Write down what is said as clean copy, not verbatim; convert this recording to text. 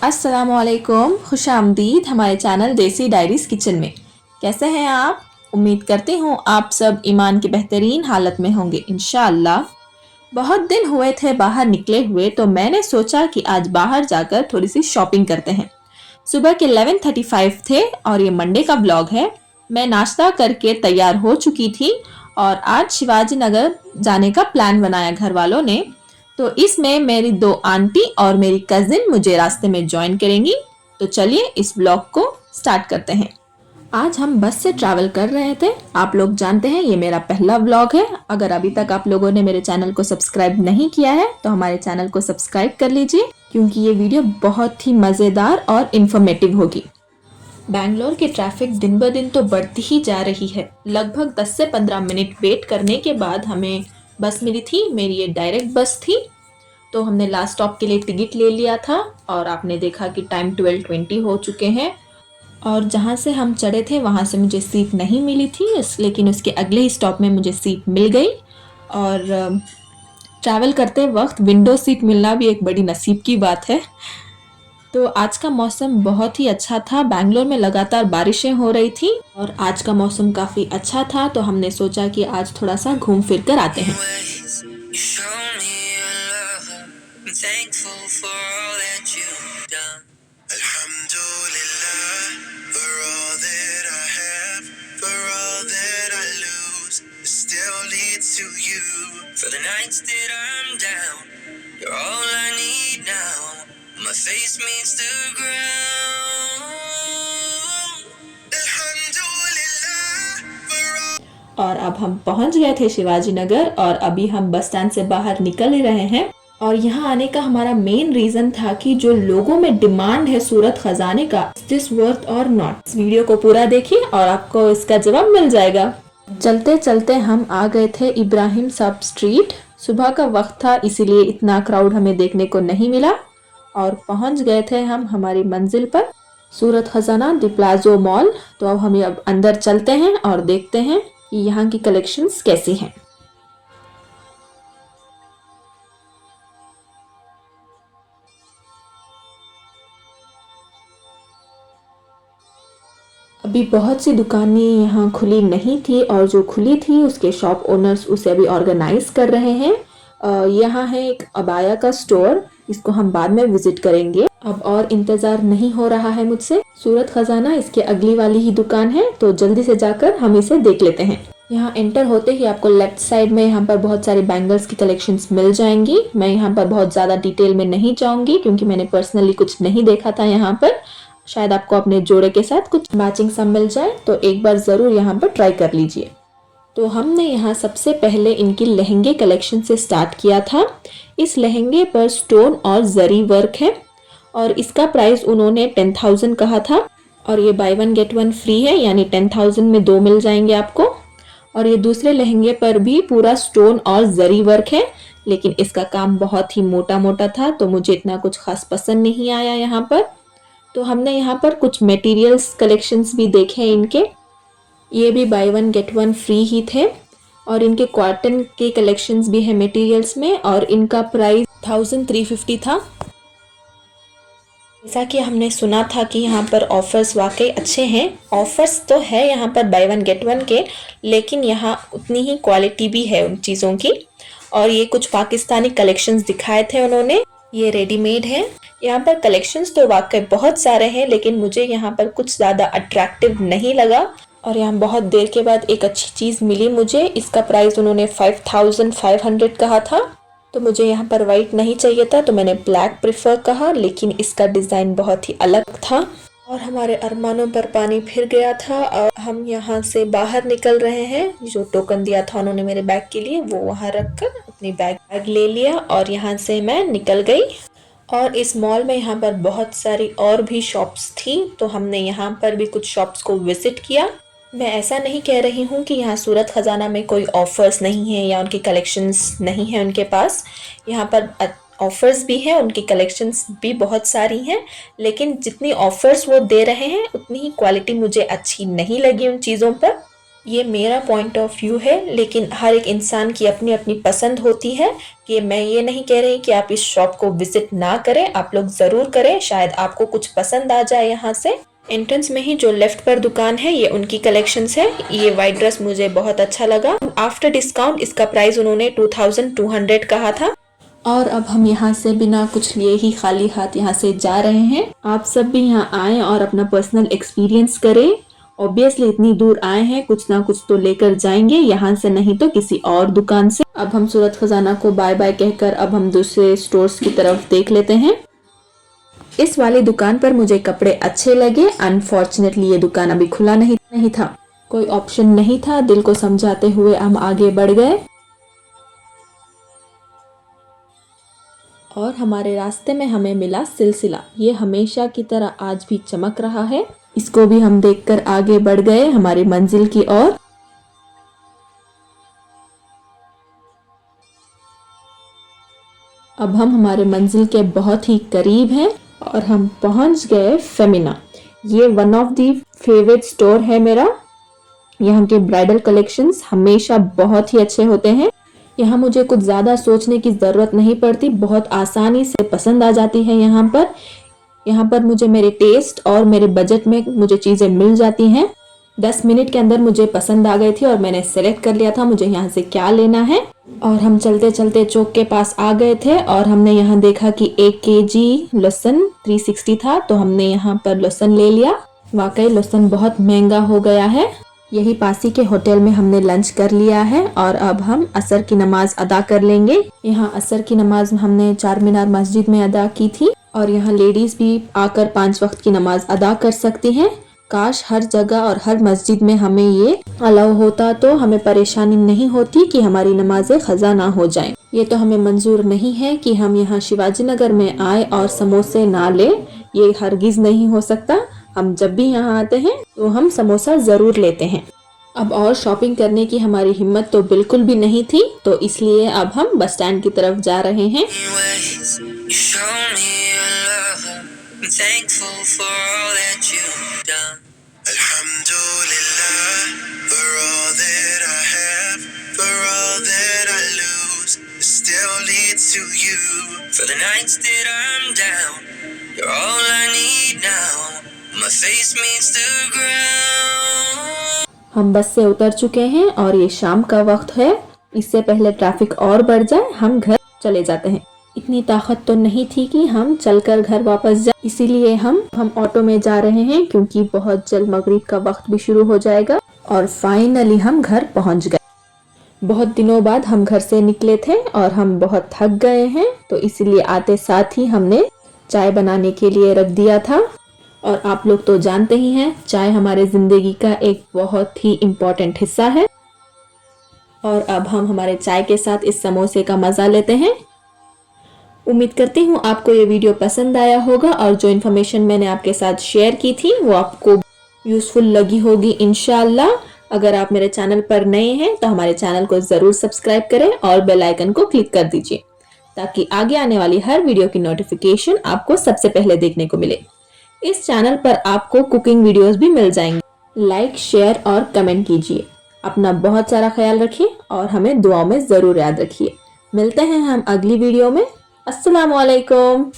अस्सलामुअलैकुम, खुशामदीद हमारे चैनल देसी डायरीज़ किचन में। कैसे हैं आप? उम्मीद करती हूँ आप सब ईमान की बेहतरीन हालत में होंगे इंशाअल्लाह। बहुत दिन हुए थे बाहर निकले हुए, तो मैंने सोचा कि आज बाहर जाकर थोड़ी सी शॉपिंग करते हैं। सुबह के 11:35 थे और ये मंडे का ब्लॉग है। मैं नाश्ता करके तैयार हो चुकी थी और आज शिवाजी नगर जाने का प्लान बनाया घर वालों ने। तो इसमें मेरी 2 आंटी और मेरी कजिन मुझे रास्ते में ज्वाइन करेंगी। तो चलिए इस ब्लॉग को स्टार्ट करते हैं। आज हम बस से ट्रैवल कर रहे थे। आप लोग जानते हैं ये मेरा पहला व्लॉग है। अगर अभी तक आप लोगों ने मेरे चैनल को सब्सक्राइब नहीं किया है तो हमारे चैनल को सब्सक्राइब कर लीजिए, क्योंकि ये वीडियो बहुत ही मज़ेदार और इन्फॉर्मेटिव होगी। बैंगलोर की ट्रैफिक दिन ब दिन तो बढ़ती ही जा रही है। लगभग 10 से 15 मिनट वेट करने के बाद हमें बस मिली थी। मेरी ये डायरेक्ट बस थी, तो हमने लास्ट स्टॉप के लिए टिकट ले लिया था और आपने देखा कि टाइम 12:20 हो चुके हैं। और जहाँ से हम चढ़े थे वहाँ से मुझे सीट नहीं मिली थी, लेकिन उसके अगले ही स्टॉप में मुझे सीट मिल गई। और ट्रैवल करते वक्त विंडो सीट मिलना भी एक बड़ी नसीब की बात है। तो आज का मौसम बहुत ही अच्छा था। बैंगलोर में लगातार बारिशें हो रही थी और आज का मौसम काफ़ी अच्छा था, तो हमने सोचा कि आज थोड़ा सा घूम फिर कर आते हैं। For the nights that I'm down, you're all I need now. My face meets the ground. और अब हम पहुंच गए थे शिवाजी नगर और अभी हम बस स्टैंड से बाहर निकल ही रहे हैं। और यहाँ आने का हमारा मेन रीजन था कि जो लोगों में डिमांड है सूरत खजाने का, इज दिस वर्थ और नॉट। इस वीडियो को पूरा देखिए और आपको इसका जवाब मिल जाएगा। चलते चलते हम आ गए थे इब्राहिम सब स्ट्रीट। सुबह का वक्त था, इसीलिए इतना क्राउड हमें देखने को नहीं मिला और पहुंच गए थे हम हमारी मंजिल पर, सूरत खजाना द प्लाजो मॉल। तो अब हम अब अंदर चलते हैं और देखते हैं कि यहाँ की कलेक्शंस कैसी हैं। अभी बहुत सी दुकानें यहाँ खुली नहीं थी और जो खुली थी उसके शॉप ओनर्स उसे अभी ऑर्गेनाइज कर रहे हैं। यहाँ है एक अबाया का स्टोर, इसको हम बाद में विजिट करेंगे। अब और इंतज़ार नहीं हो रहा है मुझसे। सूरत खजाना इसके अगली वाली ही दुकान है, तो जल्दी से जाकर हम इसे देख लेते हैं। यहाँ एंटर होते ही आपको लेफ्ट साइड में यहाँ पर बहुत सारे बैंगल्स की कलेक्शंस मिल जाएंगी। मैं यहाँ पर बहुत ज़्यादा डिटेल में नहीं जाऊँगी क्योंकि मैंने पर्सनली कुछ नहीं देखा था यहाँ पर। शायद आपको अपने जोड़े के साथ कुछ मैचिंग सा मिल जाए, तो एक बार ज़रूर यहाँ पर ट्राई कर लीजिए। तो हमने यहाँ सबसे पहले इनकी लहंगे कलेक्शन से स्टार्ट किया था। इस लहंगे पर स्टोन और जरी वर्क है और इसका प्राइस उन्होंने 10,000 कहा था और ये bye one get one free है, यानी 10,000 में 2 मिल जाएंगे आपको। और ये दूसरे लहंगे पर भी पूरा स्टोन और जरी वर्क है, लेकिन इसका काम बहुत ही मोटा मोटा था, तो मुझे इतना कुछ खास पसंद नहीं आया यहाँ पर। तो हमने यहाँ पर कुछ मटेरियल्स कलेक्शंस भी देखे इनके, ये भी buy one get one free ही थे। और इनके कॉटन के कलेक्शंस भी है मटेरियल्स में और इनका प्राइस 1350 था। जैसा कि हमने सुना था कि यहाँ पर ऑफर्स वाकई अच्छे हैं। ऑफर्स तो है यहाँ पर बाय वन गेट वन के, लेकिन यहाँ उतनी ही क्वालिटी भी है उन चीज़ों की। और ये कुछ पाकिस्तानी कलेक्शंस दिखाए थे उन्होंने, ये रेडीमेड है। यहाँ पर कलेक्शंस तो वाकई बहुत सारे हैं, लेकिन मुझे यहाँ पर कुछ ज़्यादा अट्रैक्टिव नहीं लगा। और यहाँ बहुत देर के बाद एक अच्छी चीज़ मिली मुझे। इसका प्राइस उन्होंने 5,500 कहा था, तो मुझे यहाँ पर वाइट नहीं चाहिए था, तो मैंने ब्लैक प्रेफर कहा, लेकिन इसका डिज़ाइन बहुत ही अलग था और हमारे अरमानों पर पानी फिर गया था। और हम यहाँ से बाहर निकल रहे हैं। जो टोकन दिया था उन्होंने मेरे बैग के लिए, वो वहाँ रख कर अपनी बैग ले लिया और यहाँ से मैं निकल गई। और इस मॉल में यहाँ पर बहुत सारी और भी शॉप्स थी, तो हमने यहाँ पर भी कुछ शॉप्स को विजिट किया। मैं ऐसा नहीं कह रही हूँ कि यहाँ सूरत खजाना में कोई ऑफर्स नहीं है या उनकी कलेक्शंस नहीं है उनके पास। यहाँ पर ऑफर्स भी हैं, उनकी कलेक्शंस भी बहुत सारी हैं, लेकिन जितनी ऑफर्स वो दे रहे हैं उतनी ही क्वालिटी मुझे अच्छी नहीं लगी उन चीज़ों पर। ये मेरा पॉइंट ऑफ व्यू है, लेकिन हर एक इंसान की अपनी अपनी पसंद होती है। कि मैं ये नहीं कह रही कि आप इस शॉप को विजिट ना करें, आप लोग ज़रूर करें, शायद आपको कुछ पसंद आ जाए यहाँ से। एंट्रेंस में ही जो लेफ्ट पर दुकान है ये उनकी कलेक्शंस है। ये वाइट ड्रेस मुझे बहुत अच्छा लगा। आफ्टर डिस्काउंट इसका प्राइस उन्होंने 2200 कहा था। और अब हम यहाँ से बिना कुछ लिए ही खाली हाथ यहाँ से जा रहे हैं। आप सब भी यहाँ आएँ और अपना पर्सनल एक्सपीरियंस करें। ऑब्वियसली इतनी दूर आए हैं, कुछ ना कुछ तो लेकर जाएंगे यहाँ से, नहीं तो किसी और दुकान से। अब हम सूरत खजाना को बाय बाय कहकर अब हम दूसरे स्टोर्स की तरफ देख लेते हैं। इस वाली दुकान पर मुझे कपड़े अच्छे लगे। अनफॉर्चुनेटली ये दुकान अभी खुला नहीं था, कोई ऑप्शन नहीं था। दिल को समझाते हुए हम आगे बढ़ गए और हमारे रास्ते में हमें मिला सिलसिला। ये हमेशा की तरह आज भी चमक रहा है। इसको भी हम देखकर आगे बढ़ गए हमारी मंजिल की ओर। अब हम हमारे मंजिल के बहुत ही करीब हैं और हम पहुंच गए फेमिना। ये one of the favourite store है मेरा। यहाँ के ब्राइडल कलेक्शंस हमेशा बहुत ही अच्छे होते हैं। यहाँ मुझे कुछ ज़्यादा सोचने की ज़रूरत नहीं पड़ती, बहुत आसानी से पसंद आ जाती है। यहाँ पर मुझे मेरे टेस्ट और मेरे बजट में मुझे चीज़ें मिल जाती हैं। 10 मिनट के अंदर मुझे पसंद आ गई थी और मैंने सेलेक्ट कर लिया था मुझे यहाँ से क्या लेना है। और हम चलते चलते चौक के पास आ गए थे और हमने यहाँ देखा कि 1 केजी लहसुन 360 था, तो हमने यहाँ पर लहसुन ले लिया। वाकई लहसुन बहुत महंगा हो गया है। यही पासी के होटल में हमने लंच कर लिया है और अब हम असर की नमाज अदा कर लेंगे। यहाँ असर की नमाज हमने चार मीनार मस्जिद में अदा की थी और यहाँ लेडीज भी आकर 5 वक्त की नमाज अदा कर सकती हैं। काश हर जगह और हर मस्जिद में हमें ये अलाउ होता तो हमें परेशानी नहीं होती कि हमारी नमाजें ख़ज़ा ना हो जाएं। ये तो हमें मंजूर नहीं है कि हम यहाँ शिवाजी नगर में आए और समोसे ना ले, ये हरगिज़ नहीं हो सकता। हम जब भी यहाँ आते हैं तो हम समोसा ज़रूर लेते हैं। अब और शॉपिंग करने की हमारी हिम्मत तो बिल्कुल भी नहीं थी, तो इसलिए अब हम बस स्टैंड की तरफ जा रहे हैं। For the nights that I'm down, you're all I need now. My face meets the ground. हम बस से उतर चुके हैं और ये शाम का वक्त है। इससे पहले ट्रैफिक और बढ़ जाए हम घर चले जाते हैं। इतनी ताकत तो नहीं थी कि हम चलकर घर वापस जाए, इसीलिए हम ऑटो में जा रहे हैं क्योंकि बहुत जल्द मगरिब का वक्त भी शुरू हो जाएगा। और फाइनली हम घर पहुंच गए। बहुत दिनों बाद हम घर से निकले थे और हम बहुत थक गए हैं, तो इसलिए आते साथ ही हमने चाय बनाने के लिए रख दिया था। और आप लोग तो जानते ही हैं, चाय हमारे ज़िंदगी का एक बहुत ही इम्पोर्टेंट हिस्सा है। और अब हम हमारे चाय के साथ इस समोसे का मज़ा लेते हैं। उम्मीद करती हूँ आपको ये वीडियो पसंद आया होगा और जो इन्फॉर्मेशन मैंने आपके साथ शेयर की थी वो आपको यूज़फुल लगी होगी इंशाअल्लाह। अगर आप मेरे चैनल पर नए हैं तो हमारे चैनल को ज़रूर सब्सक्राइब करें और बेल आइकन को क्लिक कर दीजिए ताकि आगे आने वाली हर वीडियो की नोटिफिकेशन आपको सबसे पहले देखने को मिले। इस चैनल पर आपको कुकिंग वीडियोस भी मिल जाएंगे। लाइक, शेयर और कमेंट कीजिए। अपना बहुत सारा ख्याल रखिए और हमें दुआओं में ज़रूर याद रखिए। मिलते हैं हम अगली वीडियो में। अस्सलाम वालेकुम।